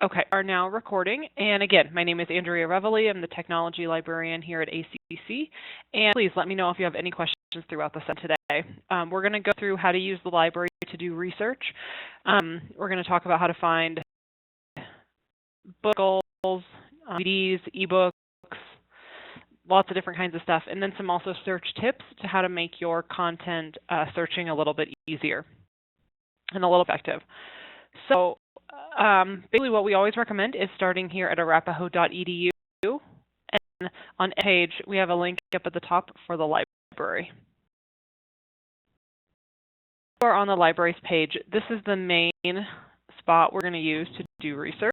Okay, are now recording. And again, my name is Andrea Revelli. I'm the technology librarian here at ACC. And please let me know if you have any questions throughout the session today. We're going to go through how to use the library to do research. We're going to talk about how to find books, DVDs, ebooks, lots of different kinds of stuff, and then some also search tips to how to make your content searching a little bit easier and a little effective. So basically what we always recommend is starting here at arapahoe.edu, and on the page we have a link up at the top for the library. Or on the library's page, this is the main spot we're going to use to do research.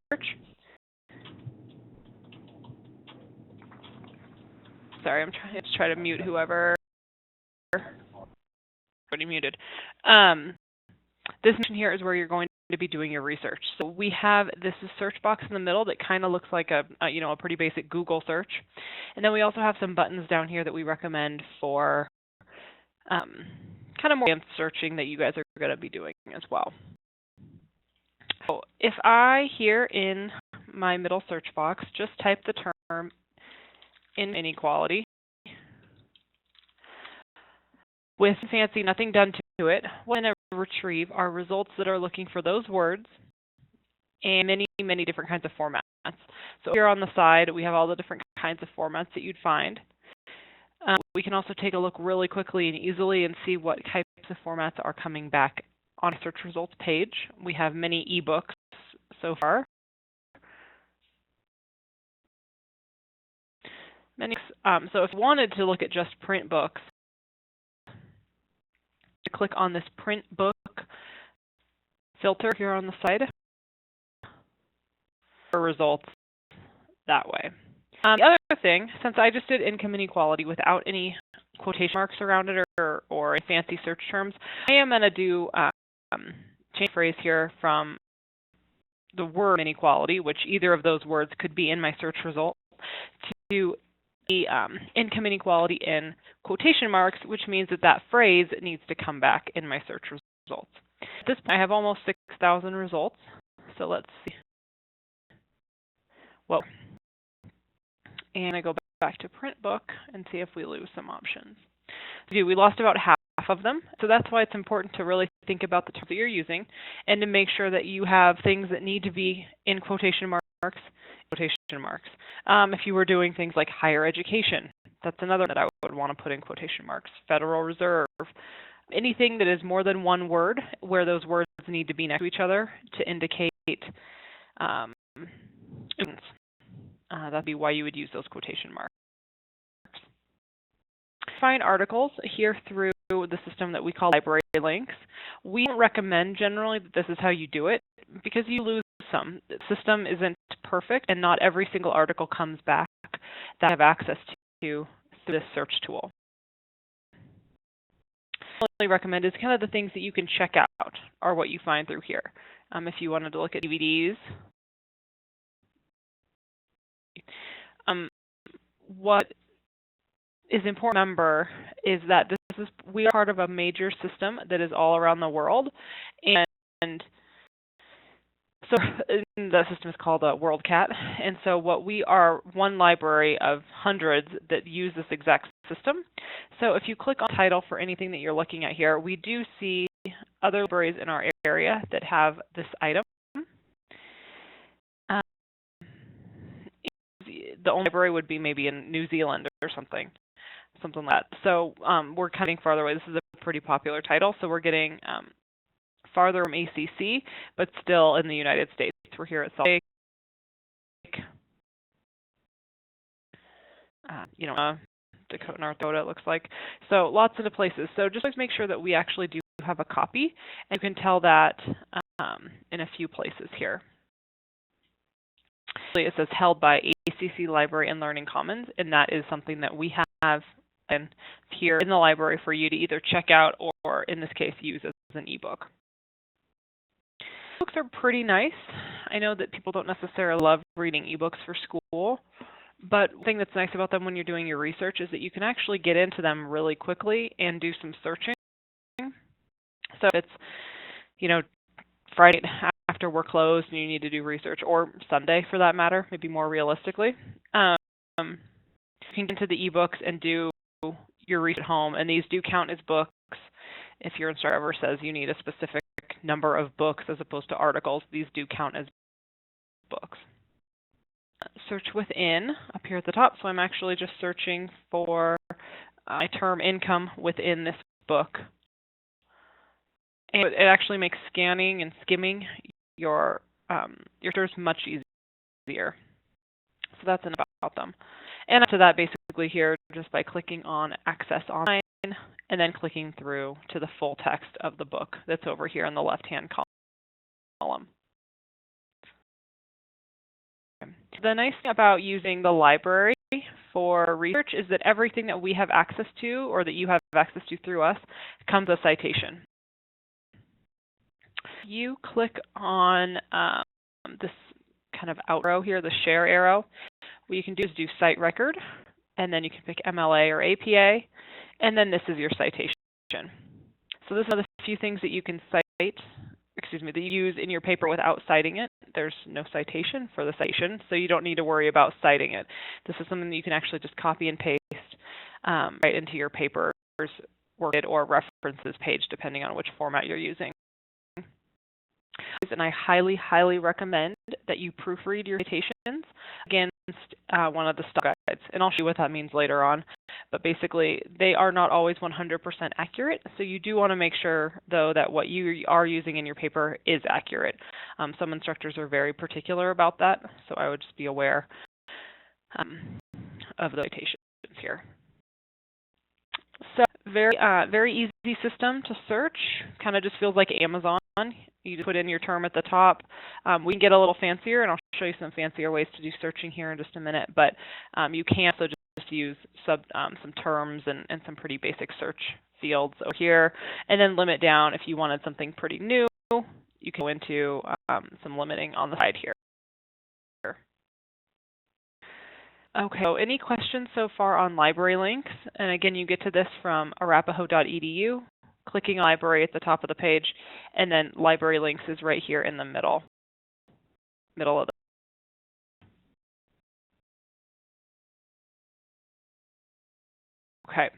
Sorry, I'm trying to mute whoever already muted. This section here is where you're going to be doing your research. So we have this search box in the middle that kind of looks like a pretty basic Google search, and then we also have some buttons down here that we recommend for kind of more advanced searching that you guys are going to be doing as well. So if I here in my middle search box just type the term inequality with fancy, nothing done to it, we're going to retrieve our results that are looking for those words and many, many different kinds of formats. So here on the side, we have all the different kinds of formats that you'd find. We can also take a look really quickly and easily and see what types of formats are coming back on a search results page. We have many ebooks so far. So if you wanted to look at just print books, click on this print book filter here on the side for results that way. The other thing, since I just did income inequality without any quotation marks around it or fancy search terms, I am going to do change phrase here from the word inequality, which either of those words could be in my search result, to the income inequality in quotation marks, which means that phrase needs to come back in my search results. At this point, I have almost 6,000 results. So let's see. Well, and I go back to print book and see if we lose some options. We lost about half of them. So that's why it's important to really think about the terms that you're using and to make sure that you have things that need to be in quotation marks. If you were doing things like higher education, that's another that I would want to put in quotation marks. Federal Reserve, anything that is more than one word where those words need to be next to each other to indicate that'd be why you would use those quotation marks. Find articles here through the system that we call library links. We don't recommend generally that this is how you do it because you lose some. The system isn't perfect and not every single article comes back that I have access to through this search tool. What I recommend is kind of the things that you can check out are what you find through here. If you wanted to look at DVDs, what is important to remember is that we are part of a major system that is all around the world, and so the system is called WorldCat, and so we are one library of hundreds that use this exact system. So if you click on title for anything that you're looking at here, we do see other libraries in our area that have this item. The only library would be maybe in New Zealand or something like that. So we're cutting farther away. This is a pretty popular title, so we're getting farther from ACC, but still in the United States. We're here at Salt Lake, Dakota, North Dakota, it looks like. So lots of the places. So just always make sure that we actually do have a copy, and you can tell that in a few places here. It says held by ACC Library and Learning Commons, and that is something that we have here in the library for you to either check out or, in this case, use as an ebook. Books are pretty nice. I know that people don't necessarily love reading ebooks for school, but the thing that's nice about them when you're doing your research is that you can actually get into them really quickly and do some searching. So if it's, Friday after we're closed and you need to do research, or Sunday for that matter, maybe more realistically. You can get into the ebooks and do your research at home, and these do count as books. If your instructor ever says you need a specific number of books as opposed to articles, these do count as books. Search within up here at the top. So I'm actually just searching for my term income within this book. And it actually makes scanning and skimming your search much easier. So that's about them. And up to that basically here, just by clicking on Access Online and then clicking through to the full text of the book that's over here in the left-hand column. The nice thing about using the library for research is that everything that we have access to, or that you have access to through us, comes as a citation. You click on this kind of out arrow here, the share arrow. What you can do is do cite record, and then you can pick MLA or APA, and then this is your citation. So this is one of the few things that you can cite, that you use in your paper without citing it. There's no citation for the citation, so you don't need to worry about citing it. This is something that you can actually just copy and paste right into your paper's worksheet or references page, depending on which format you're using. And I highly, highly recommend that you proofread your citations against one of the stock guides. And I'll show you what that means later on. But basically, they are not always 100% accurate. So you do want to make sure, though, that what you are using in your paper is accurate. Some instructors are very particular about that. So I would just be aware of the citations here. So very easy system to search. Kind of just feels like Amazon. You just put in your term at the top. We can get a little fancier, and I'll show you some fancier ways to do searching here in just a minute. But you can also just use some terms and some pretty basic search fields over here, and then limit down if you wanted something pretty new. You can go into some limiting on the side here. Okay, so any questions so far on library links? And again, you get to this from arapahoe.edu, clicking library at the top of the page, and then library links is right here in the middle of the. Okay.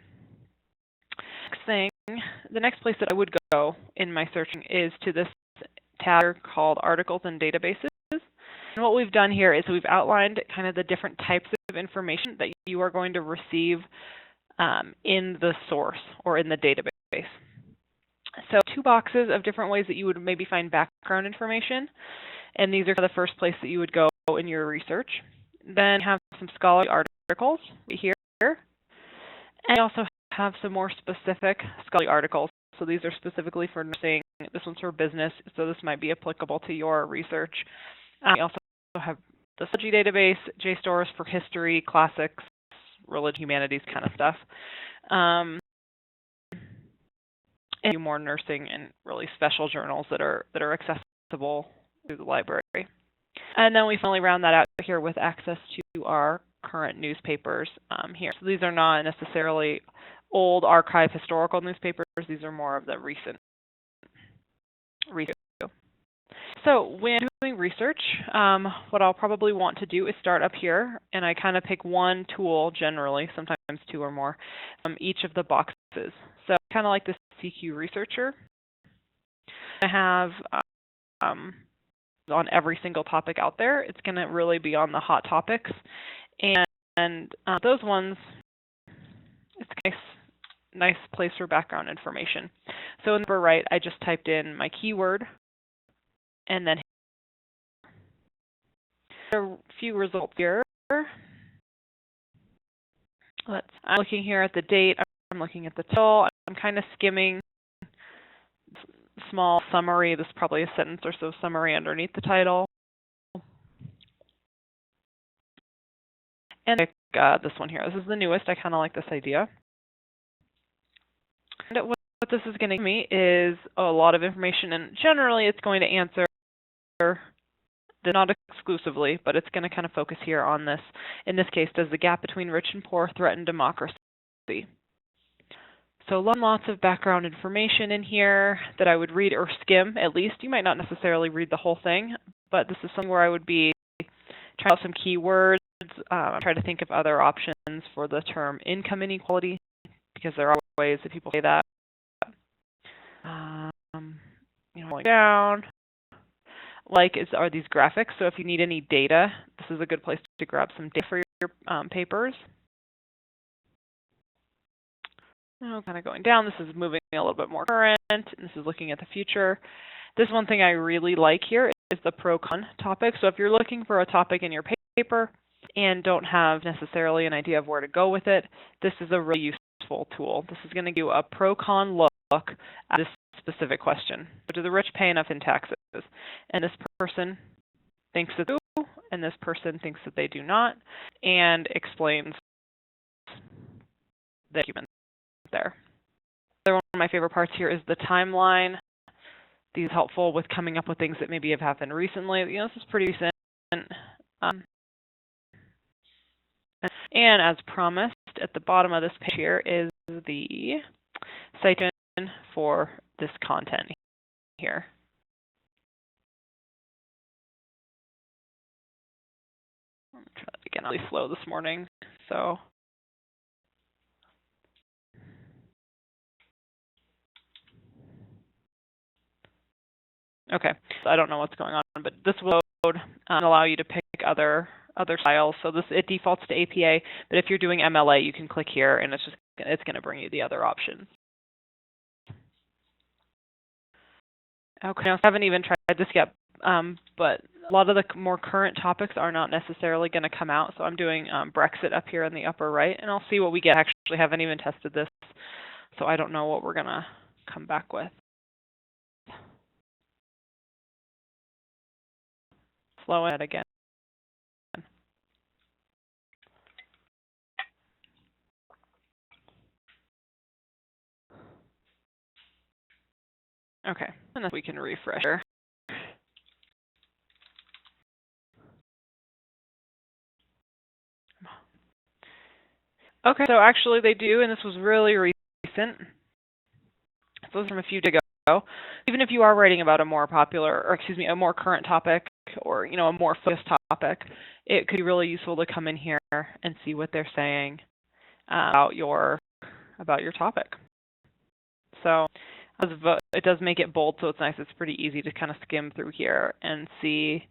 Next thing, the next place that I would go in my searching is to this tab called Articles and Databases. And what we've done here is we've outlined kind of the different types of information that you are going to receive in the source or in the database. So 2 boxes of different ways that you would maybe find background information. And these are the first place that you would go in your research. Then you have some scholarly articles right here. And you also have some more specific scholarly articles. So these are specifically for nursing. This one's for business, so this might be applicable to your research. We also have the Schoology database, JSTORs for history, classics, religion, humanities kind of stuff. And more nursing and really special journals that are accessible through the library. And then we finally round that out here with access to our current newspapers here. So these are not necessarily old archive historical newspapers. These are more of the recent. So when doing research, what I'll probably want to do is start up here, and I kind of pick one tool generally, sometimes 2 or more, from each of the boxes. So kind of like this CQ Researcher. I have on every single topic out there. It's going to really be on the hot topics, and those ones, it's a nice place for background information. So in the upper right, I just typed in my keyword, and then there are a few results here. I'm looking here at the date. I'm looking at the title. I'm kind of skimming small summary. This is probably a sentence or so summary underneath the title. And this one here. This is the newest. I kind of like this idea. And what this is going to give me is a lot of information, and generally it's going to answer, not exclusively, but it's going to kind of focus here on this. In this case, does the gap between rich and poor threaten democracy? So lots of background information in here that I would read or skim at least. You might not necessarily read the whole thing, but this is something where I would be trying out some keywords. Try to think of other options for the term income inequality, because there are ways that people say that. Going down, are these graphics. So if you need any data, this is a good place to grab some data for your papers. Now, kind of going down, this is moving a little bit more current, and this is looking at the future. This one thing I really like here is the pro-con topic. So if you're looking for a topic in your paper and don't have necessarily an idea of where to go with it, this is a really useful tool. This is going to give you a pro-con look at this specific question. So do the rich pay enough in taxes? And this person thinks that they do, and this person thinks that they do not, and explains the argument there. One of my favorite parts here is the timeline. These are helpful with coming up with things that maybe have happened recently. This is pretty recent. And as promised, at the bottom of this page here is the citation for this content here. I'll try that again. I'm really slow this morning, so. Okay, so I don't know what's going on, but this will load and allow you to pick other styles. So it defaults to APA, but if you're doing MLA, you can click here, and it's going to bring you the other options. Okay, I haven't even tried this yet, but a lot of the more current topics are not necessarily going to come out. So I'm doing Brexit up here in the upper right, and I'll see what we get. I actually haven't even tested this, so I don't know what we're going to come back with. Slow it again. Okay, and then we can refresh. Okay, so actually they do, and this was really recent. So this was from a few days ago. Even if you are writing about a more a more current topic, or a more focused topic, it could be really useful to come in here and see what they're saying about your topic. So it does make it bold, so it's nice. It's pretty easy to kind of skim through here and see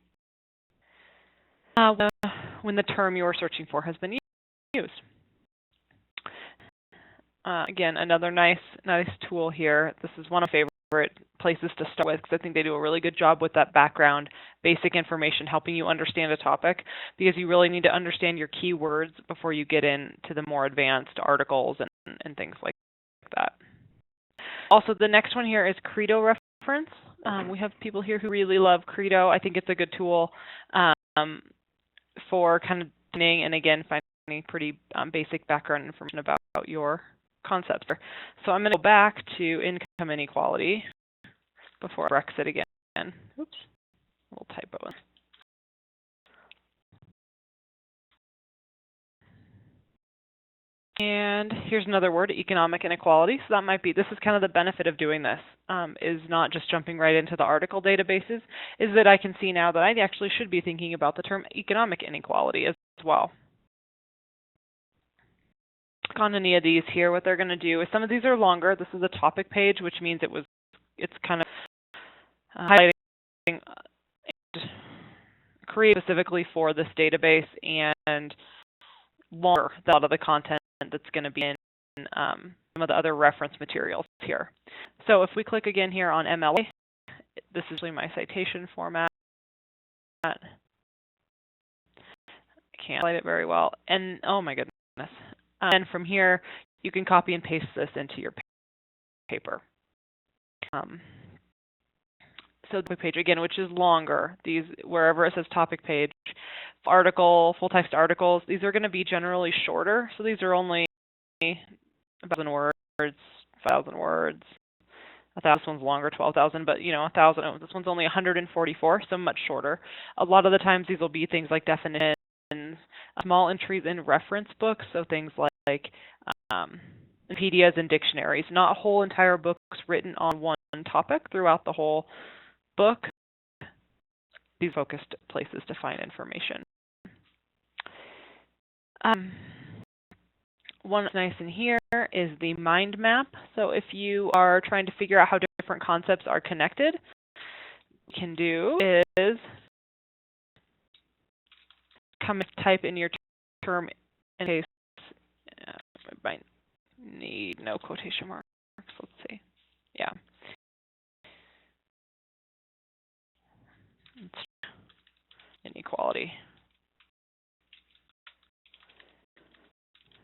when the term you're searching for has been used. Again, another nice tool here. This is one of my favorite places to start with, because I think they do a really good job with that background, basic information, helping you understand a topic, because you really need to understand your keywords before you get into the more advanced articles and things like that. Also, the next one here is Credo reference. We have people here who really love Credo. I think it's a good tool for kind of beginning and, again, finding pretty basic background information about your concepts. So I'm going to go back to income inequality before Brexit again. Oops, a little typo. And here's another word, economic inequality. So that might be, this is kind of the benefit of doing this, is not just jumping right into the article databases, is that I can see now that I actually should be thinking about the term economic inequality as well. Click on any of these here. What they're going to do is, some of these are longer. This is a topic page, which means it's kind of highlighting and created specifically for this database, and longer than a lot of the content that's going to be in some of the other reference materials here. So if we click again here on MLA, this is really my citation format. I can't highlight it very well. And oh my goodness. And from here, you can copy and paste this into your paper. So the page again, which is longer, these wherever it says topic page, article, full text articles, these are going to be generally shorter. So these are only 1,000 words, 5,000 words. 1,000. This one's longer, 12,000, but 1,000. This one's only 144, so much shorter. A lot of the times these will be things like definitions, small entries in reference books, so things like encyclopedias and dictionaries, not whole entire books written on one topic throughout the whole book. These focused places to find information. One that's nice in here is the mind map. So if you are trying to figure out how different concepts are connected, what you can do is come and type in your term in case I might need no quotation marks. Let's see. Yeah. Inequality.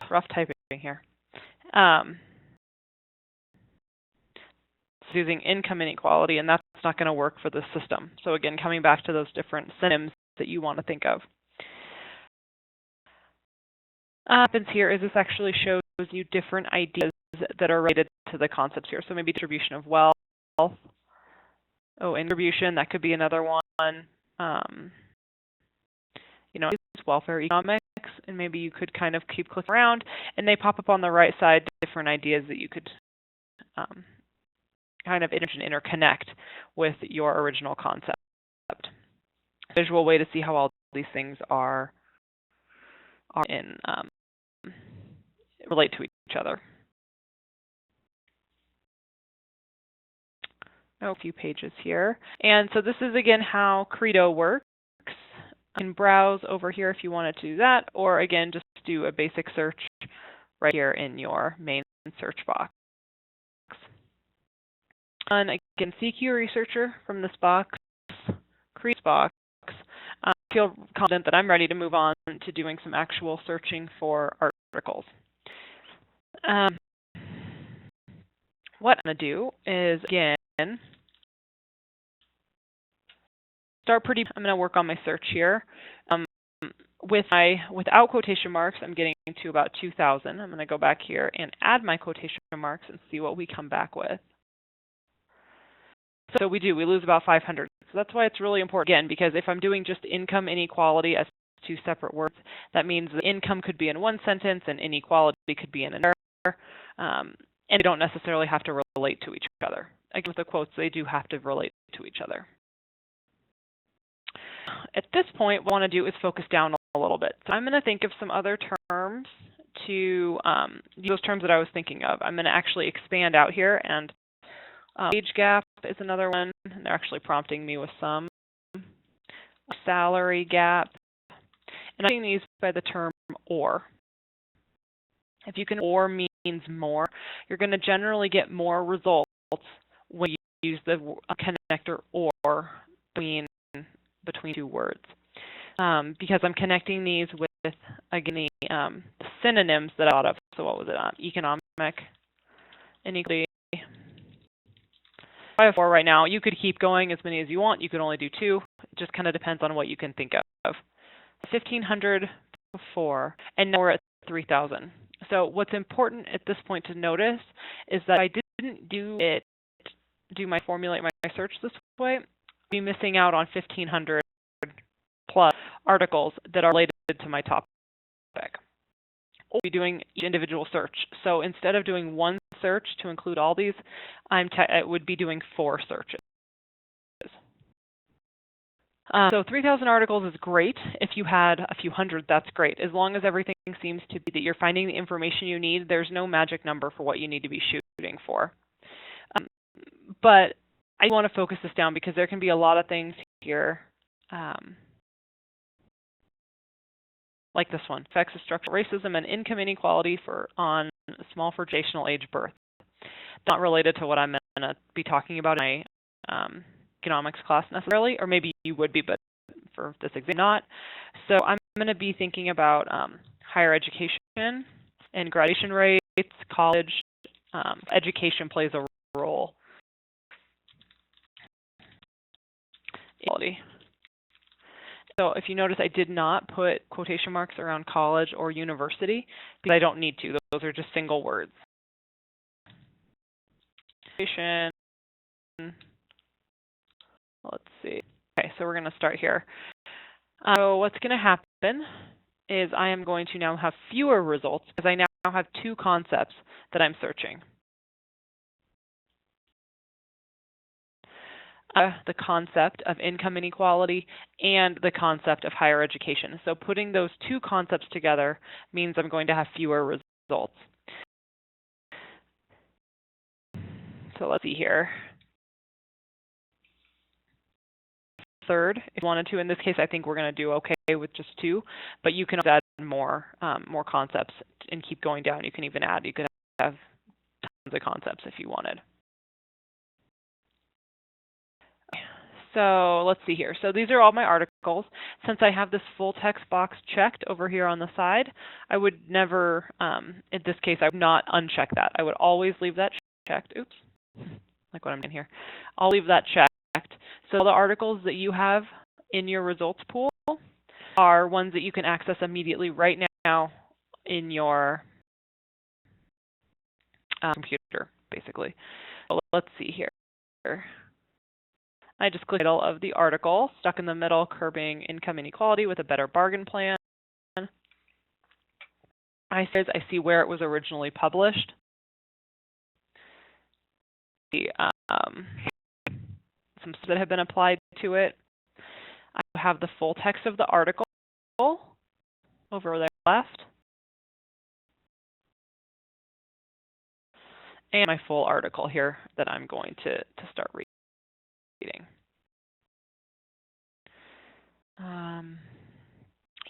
Rough typing here. It's using income inequality, and that's not going to work for this system. So again, coming back to those different synonyms that you want to think of. What happens here is this actually shows you different ideas that are related to the concepts here. So maybe distribution of wealth. Oh, distribution, that could be another one. Welfare economics, and maybe you could kind of keep clicking around, and they pop up on the right side, different ideas that you could kind of interconnect with your original concept. Visual way to see how all these things are in relate to each other. A few pages here, and so this is again how Credo works. You can browse over here if you wanted to do that, or again, just do a basic search right here in your main search box. And again, CQ Researcher from this box, Credo box. I feel confident that I'm ready to move on to doing some actual searching for articles. What I'm going to do is, again, I'm going to work on my search here. Without quotation marks, I'm getting to about 2,000. I'm going to go back here and add my quotation marks and see what we come back with. So we lose about 500. So that's why it's really important, again, because if I'm doing just income inequality as two separate words, that means the income could be in one sentence and inequality could be in another. And they don't necessarily have to relate to each other. Again, with the quotes, they do have to relate to each other. At this point, what I want to do is focus down a little bit. So I'm going to think of some other terms to those terms that I was thinking of. I'm going to actually expand out here, and wage gap is another one. They're actually prompting me with some. Salary gap. And I'm using these by the term or. If you can or means more, you're going to generally get more results when you use the connector or between two words. Because I'm connecting these with, again, the synonyms that I thought of. So what was it? Economic inequality. I have 4 right now. You could keep going as many as you want. You could only do 2. It just kind of depends on what you can think of. 1,500 before, and now we're at 3,000. So what's important at this point to notice is that I didn't formulate my search this way, I'd be missing out on 1,500 plus articles that are related to my topic. Or be doing each individual search. So instead of doing one search to include all these, I would be doing 4 searches. So 3,000 articles is great. If you had a few hundred, that's great. As long as everything seems to be that you're finding the information you need, there's no magic number for what you need to be shooting for. But I want to focus this down because there can be a lot of things here, like this one, effects of structural racism and income inequality on small for gestational age birth. It's not related to what I'm going to be talking about in my economics class necessarily, or maybe you would be, but for this exam, not. So I'm going to be thinking about higher education and graduation rates, college. Education plays a role. Equality. So if you notice, I did not put quotation marks around college or university because I don't need to. Those are just single words. Let's see. Okay, so we're going to start here. So what's going to happen is I am going to now have fewer results because I now have two concepts that I'm searching. The concept of income inequality and the concept of higher education. So putting those two concepts together means I'm going to have fewer results. So let's see here. Third, if you wanted to, in this case, I think we're going to do okay with just two, but you can add more concepts and keep going down. You can even add, you could have tons of concepts if you wanted. So let's see here. So these are all my articles. Since I have this full text box checked over here on the side, I would never, in this case, I would not uncheck that. I would always leave that checked. Oops, like what I'm doing here. I'll leave that checked. So the articles that you have in your results pool are ones that you can access immediately right now in your computer, basically. So let's see here. I just click the title of the article, Stuck in the Middle, Curbing Income Inequality with a Better Bargain Plan. I see where it was originally published. Some that have been applied to it. I have the full text of the article over there left. And my full article here that I'm going to start reading.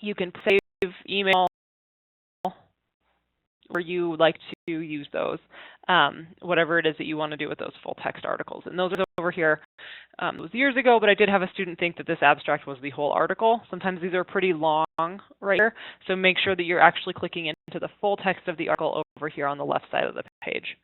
You can save email where you like to use those, whatever it is that you want to do with those full text articles. And those are over here. It was years ago, but I did have a student think that this abstract was the whole article. Sometimes these are pretty long right here, so make sure that you're actually clicking into the full text of the article over here on the left side of the page.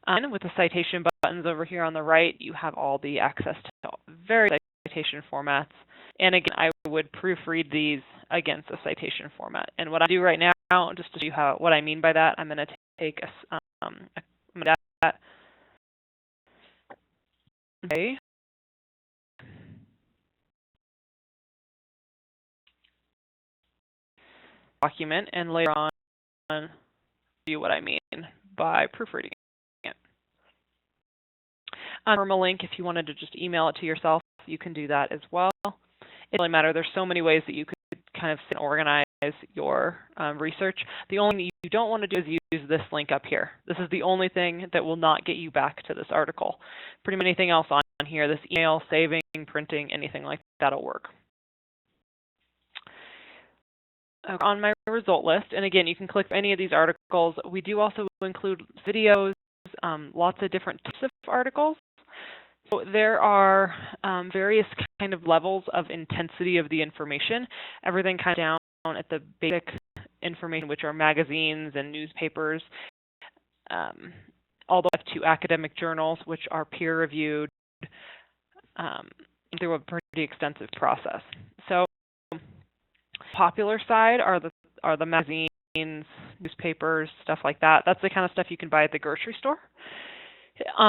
And with the citation buttons over here on the right, you have all the access to various citation formats. And again, I would proofread these against a citation format. And what I do right now, just to show you what I mean by that, I'm going to take okay. Document and later on show you what I mean by proofreading it. Permalink, if you wanted to just email it to yourself, you can do that as well. It doesn't really matter. There's so many ways that you could kind of organize your research. The only thing that you don't want to do is use this link up here. This is the only thing that will not get you back to this article. Pretty much anything else on here, this email, saving, printing, anything like that will work. On my result list, and again, you can click any of these articles. We do also include videos, lots of different types of articles. So there are various kind of levels of intensity of the information. Everything kind of down at the basic information, which are magazines and newspapers, all the way up to academic journals, which are peer-reviewed through a pretty extensive process. So popular side are the magazines, newspapers, stuff like that. That's the kind of stuff you can buy at the grocery store.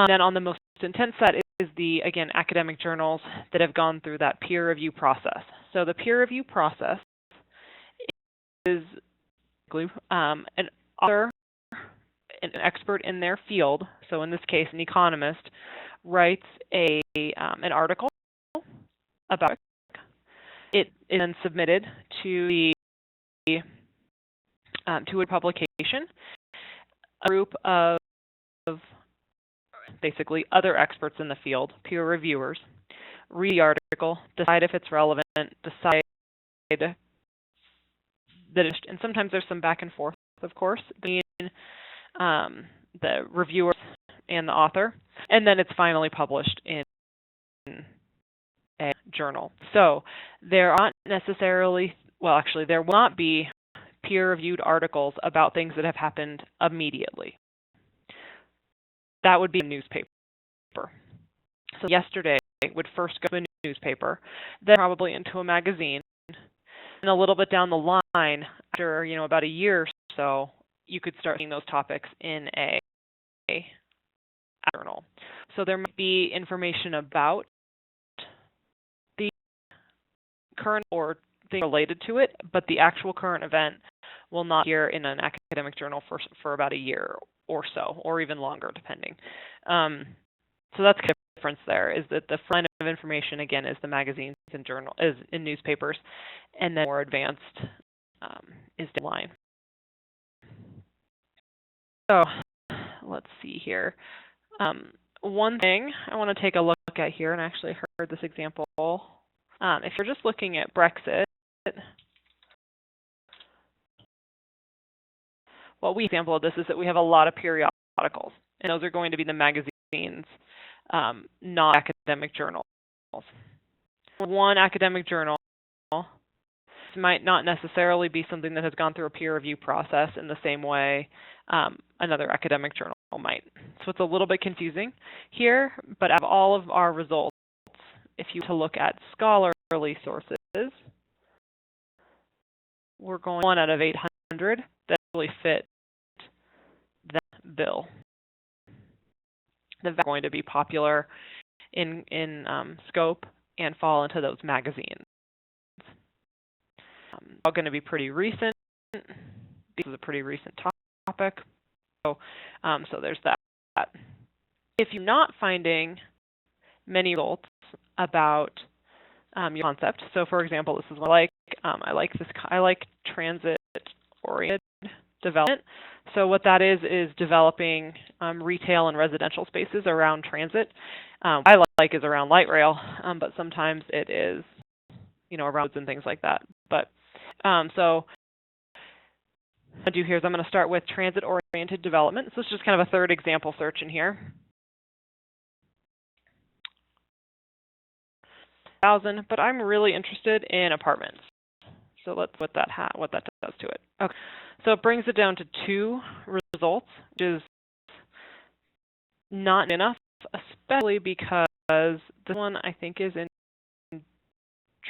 Then on the most intense side is the, again, academic journals that have gone through that peer review process. So the peer review process is an author, an expert in their field, so in this case an economist, writes an article about it. It is then submitted to a publication. A group of basically other experts in the field, peer reviewers, read the article, decide if it's relevant, decide that and sometimes there's some back and forth, of course, between the reviewers and the author, and then it's finally published in a journal. So there aren't necessarily, well, actually, there will not be peer-reviewed articles about things that have happened immediately. That would be a newspaper. So yesterday it would first go to a newspaper, then probably into a magazine, and a little bit down the line, after about a year or so, you could start seeing those topics in a journal. So there might be information about the current or thing related to it, but the actual current event will not appear in an academic journal for about a year or so, or even longer, depending. So that's the difference there, is that the front of information, again, is the magazines and journal, is in newspapers, and then more advanced is deadline. So let's see here. One thing I want to take a look at here, and I actually heard this example, if you're just looking at Brexit, what we example of this is that we have a lot of periodicals, and those are going to be the magazines, not academic journals. One academic journal might not necessarily be something that has gone through a peer review process in the same way another academic journal might. So it's a little bit confusing here, but out of all of our results, if you to look at scholarly sources, we're going 1 out of 800 that really fit that bill. They're going to be popular in scope and fall into those magazines. All going to be pretty recent. This is a pretty recent topic. So there's that. If you're not finding many results about your concept, so for example, this is what I like. I like transit-oriented development. So what that is developing retail and residential spaces around transit. What I like is around light rail, but sometimes it is, around roads and things like that. But so what I do here is I'm going to start with transit-oriented development. So it's just kind of a third example search in here. But I'm really interested in apartments. So let's what that does to it. Okay. So it brings it down to 2 results, which is not enough, especially because this one I think is in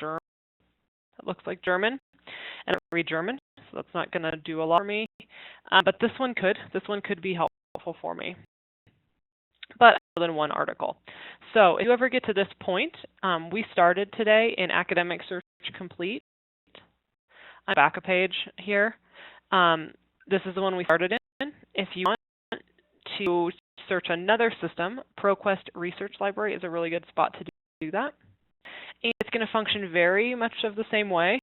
German. It looks like German, and I read German, so that's not going to do a lot for me. But this one could be helpful for me. But more than one article. So if you ever get to this point, we started today in Academic Search Complete. On the back of page here. This is the one we started in. If you want to search another system, ProQuest Research Library is a really good spot to do that. And it's going to function very much of the same way.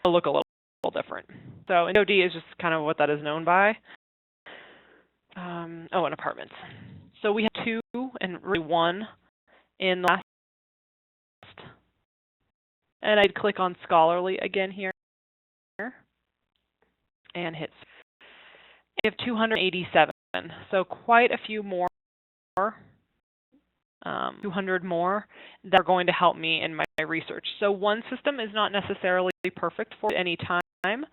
It'll look a little different. So NOD is just kind of what that is known by. And apartments. So we have 2 and really 1 in the last. And I'd click on Scholarly again here and hit. I have 287, so quite a few more, 200 more that are going to help me in my research. So one system is not necessarily perfect for any time.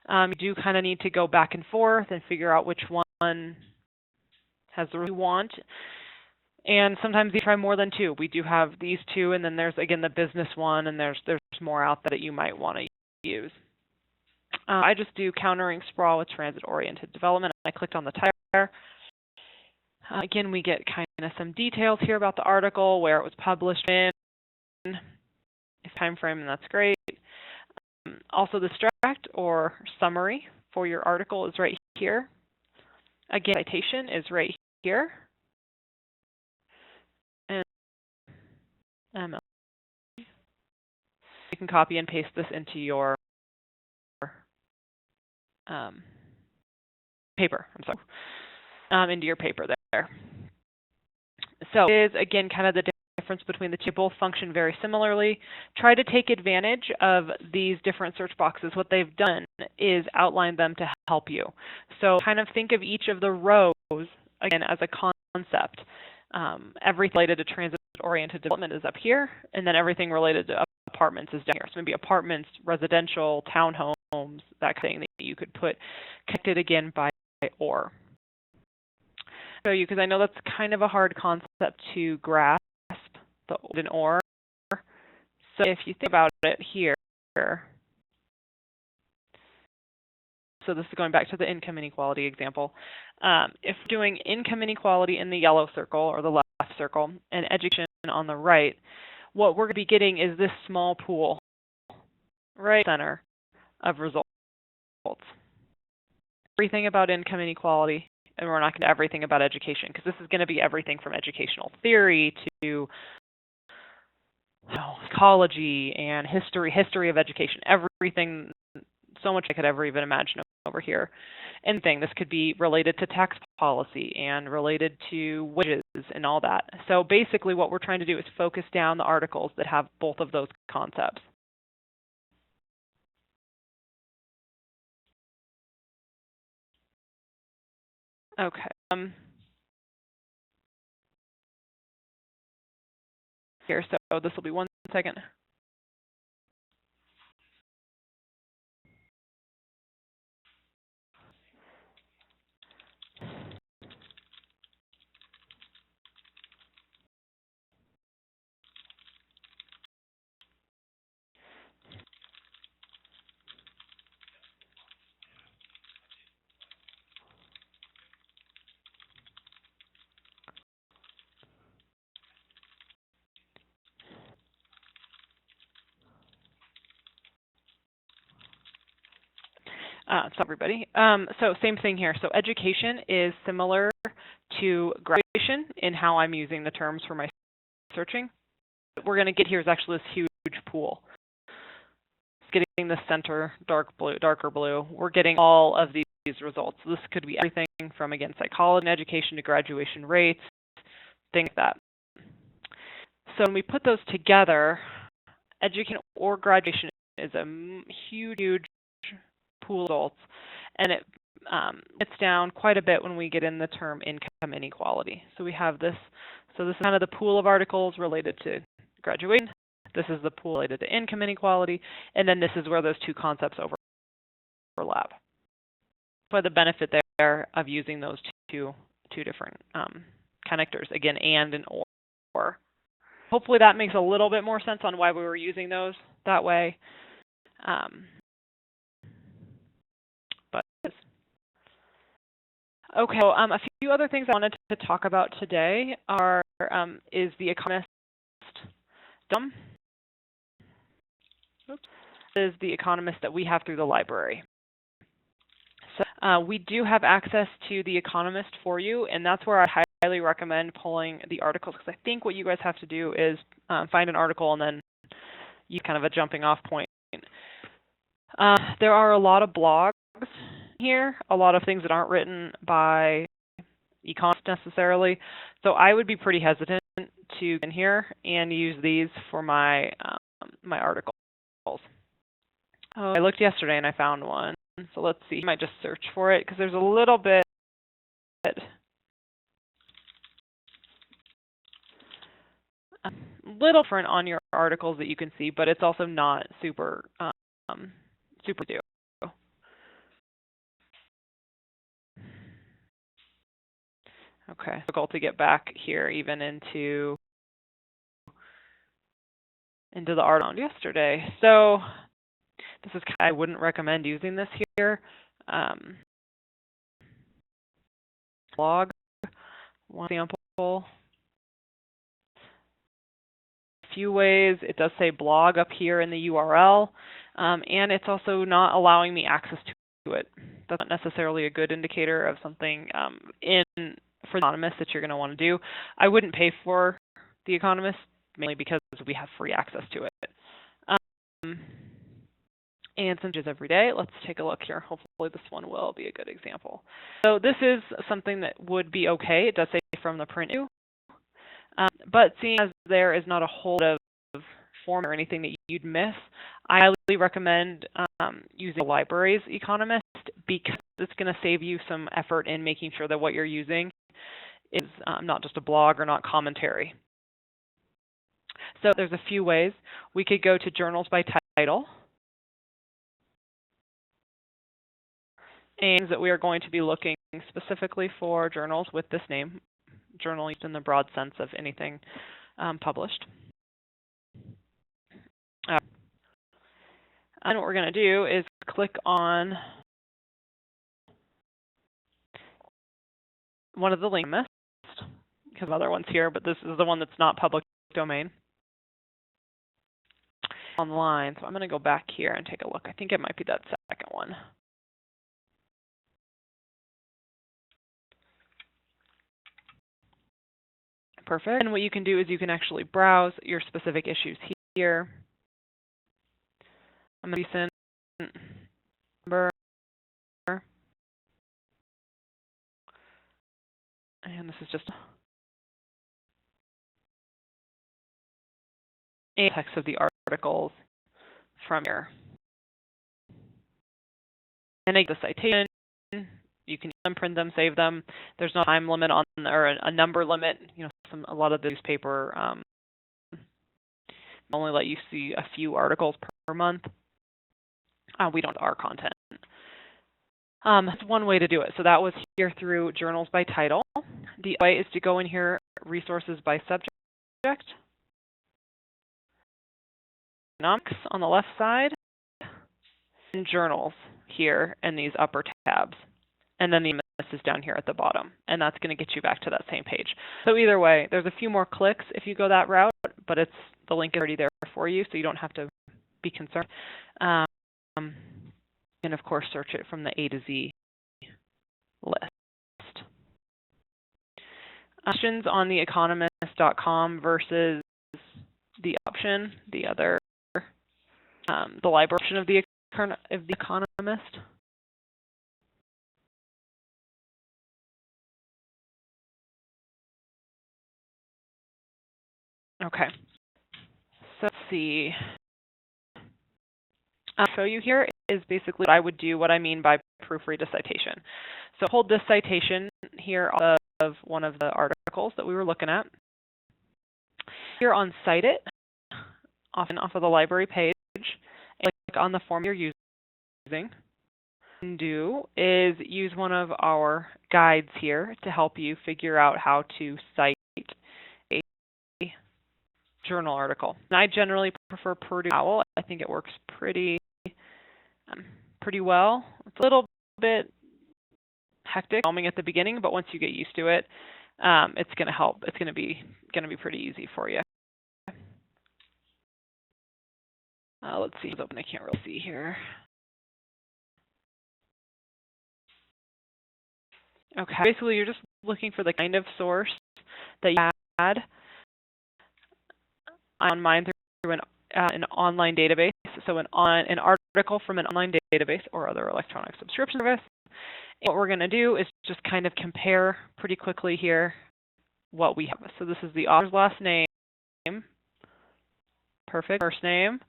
You do kind of need to go back and forth and figure out which one has the result you want. And sometimes you try more than 2. We do have these 2, and then there's, again, the business one, and there's more out there that you might want to use. I just do countering sprawl with transit-oriented development. I clicked on the title. Again, we get kind of some details here about the article, where it was published in, its time frame, and that's great. Also, the abstract or summary for your article is right here. Again, citation is right here. You can copy and paste this into your paper. Into your paper there. So it is, again, kind of the difference between the 2. Both function very similarly. Try to take advantage of these different search boxes. What they've done is outline them to help you. So kind of think of each of the rows, again, as a concept. Everything related to transit-oriented development is up here, and then everything related to apartments is down here. So maybe apartments, residential, townhomes, that kind of thing that you could put connected again by OR. Show you, because I know that's kind of a hard concept to grasp, the and OR. So if you think about it here, so this is going back to the income inequality example. If doing income inequality in the yellow circle or the left circle and education on the right, what we're going to be getting is this small pool right center of results. Everything about income inequality, and we're not going to do everything about education, because this is going to be everything from educational theory to psychology and history of education, everything, so much I could ever even imagine over here. Anything. This could be related to tax policy and related to wages and all that. So basically what we're trying to do is focus down the articles that have both of those concepts. Okay. Here, so this will be 1 second. So everybody. So same thing here. So education is similar to graduation in how I'm using the terms for my searching. What we're going to get here is actually this huge pool. It's getting the center darker blue. We're getting all of these results. So this could be everything from, again, psychology and education to graduation rates, things like that. So when we put those together, education or graduation is a huge pool of results, and it gets down quite a bit when we get in the term income inequality. So we have this. So this is kind of the pool of articles related to graduation. This is the pool related to income inequality, and then this is where those two concepts overlap. But the benefit there of using those two different connectors, again, and or. Hopefully that makes a little bit more sense on why we were using those that way. Okay, so a few other things I wanted to talk about today is the Economist. Is the Economist that we have through the library. So we do have access to the Economist for you, and that's where I highly recommend pulling the articles, because I think what you guys have to do is find an article and then use kind of a jumping off point. There are a lot of blogs here, a lot of things that aren't written by economists necessarily, so I would be pretty hesitant to get in here and use these for my my articles. I looked yesterday and I found one, so let's see. I might just search for it because there's a little bit different on your articles that you can see, but it's also not super super new. Okay, difficult to get back here even into the article yesterday. So this is I wouldn't recommend using this here. Blog, one example. A few ways. It does say blog up here in the URL, and it's also not allowing me access to it. That's not necessarily a good indicator of something for the Economist that you're going to want to do. I wouldn't pay for the Economist, mainly because we have free access to it. And since it's every day, let's take a look here. Hopefully this one will be a good example. So this is something that would be okay. It does say from the print view. But seeing as there is not a whole lot of form or anything that you'd miss, I highly recommend using the library's Economist, because it's going to save you some effort in making sure that what you're using is not just a blog or not commentary. So there's a few ways. We could go to journals by title. And that we are going to be looking specifically for journals with this name, journal used in the broad sense of anything published. And what we're going to do is click on one of the links, because other ones here, but this is the one that's not public domain. online, so I'm going to go back here and take a look. I think it might be that second one. Perfect. And what you can do is you can actually browse your specific issues here. I'm going to recent number. And this is just a text of the articles from here. And I get the citation. You can print them, save them. There's no time limit on, or a number limit. You know, a lot of the newspaper only let you see a few articles per month. We don't have our content. That's one way to do it. So that was here through journals by title. The other way is to go in here, resources by subject. Economics on the left side, and journals here in these upper tabs. And then the MS is down here at the bottom. And that's going to get you back to that same page. So either way, there's a few more clicks if you go that route, but the link is already there for you, so you don't have to be concerned. And of course, search it from the A to Z list. Questions on the economist.com versus the option, the other, the library option of the Economist. Okay, so let's see. I'll show you here is basically what I would do, what I mean by proofread a citation. So hold this citation here of one of the articles that we were looking at. Here on Cite It, often off of the library page, and click on the form you're using. What you can do is use one of our guides here to help you figure out how to cite a journal article. And I generally prefer Purdue OWL. I think it works pretty well. It's a little bit hectic at the beginning, but once you get used to it, it's going to help. It's going to be pretty easy for you. Let's see. It's open. I can't really see here. Okay. Basically, you're just looking for the kind of source that you had on mine through an online database. So an article from an online database or other electronic subscription service. And what we're going to do is just kind of compare pretty quickly here what we have. So this is the author's last name. Perfect. First name.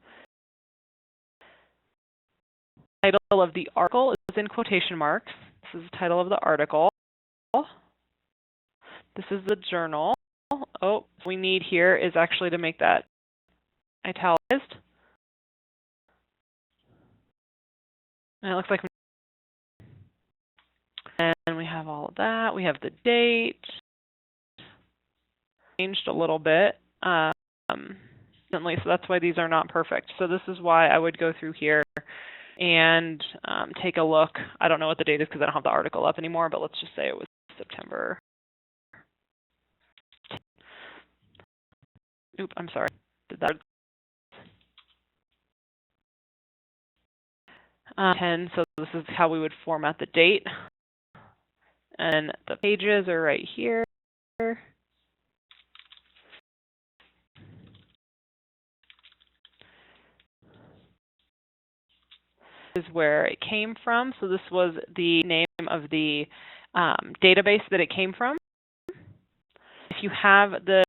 Title of the article is in quotation marks. This is the title of the article. This is the journal. Oh, what we need here is actually to make that italicized. And it looks like, and we have all of that. We have the date. Changed a little bit. So that's why these are not perfect. So this is why I would go through here and take a look. I don't know what the date is because I don't have the article up anymore, but let's just say it was September. Oop, I'm sorry. Did that? 10, so this is how we would format the date. And the pages are right here. This is where it came from. So this was the name of the database that it came from. If you have the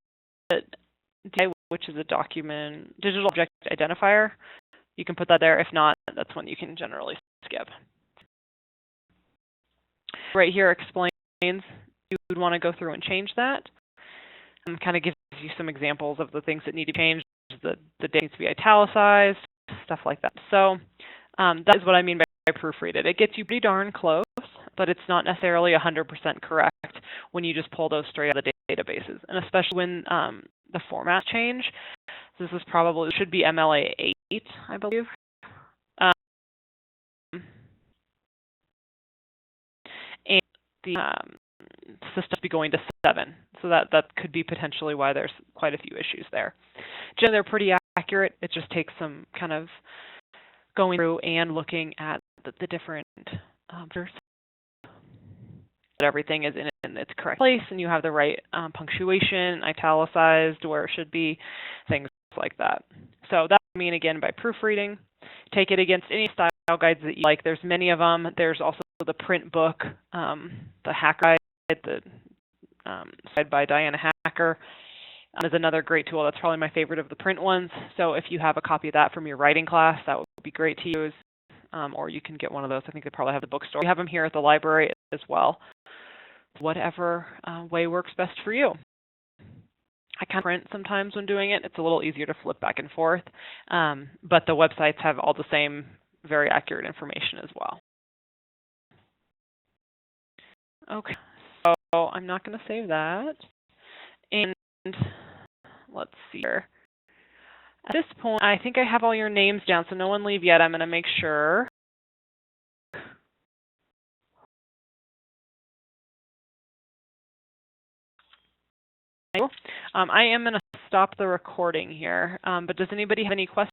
DOI, which is a document digital object identifier, you can put that there. If not, that's one you can generally skip. Right here explains you would want to go through and change that. And kind of gives you some examples of the things that need to change. The date needs to be italicized, stuff like that. So that is what I mean by proofread it. It gets you pretty darn close, but it's not necessarily 100% correct when you just pull those straight out of the databases, and especially when the formats change. This is probably should be MLA 8, I believe. And the system be going to 7, so that could be potentially why there's quite a few issues there. Generally, they're pretty accurate. accurate. It just takes some kind of going through and looking at the different that everything is in its correct place and you have the right punctuation, italicized where it should be, things like that. So that would mean, again, by proofreading. Take it against any style guides that you like. There's many of them. There's also the print book, the Hacker Guide, the side by Diana Hacker is another great tool. That's probably my favorite of the print ones. So if you have a copy of that from your writing class, that would be great to use. Or you can get one of those. I think they probably have the bookstore. We have them here at the library as well. Whatever way works best for you. I kind of print sometimes when doing it. It's a little easier to flip back and forth. But the websites have all the same very accurate information as well. Okay, so I'm not going to save that. And let's see here. At this point, I think I have all your names down, so no one leave yet. I'm going to make sure. I am going to stop the recording here, but does anybody have any questions?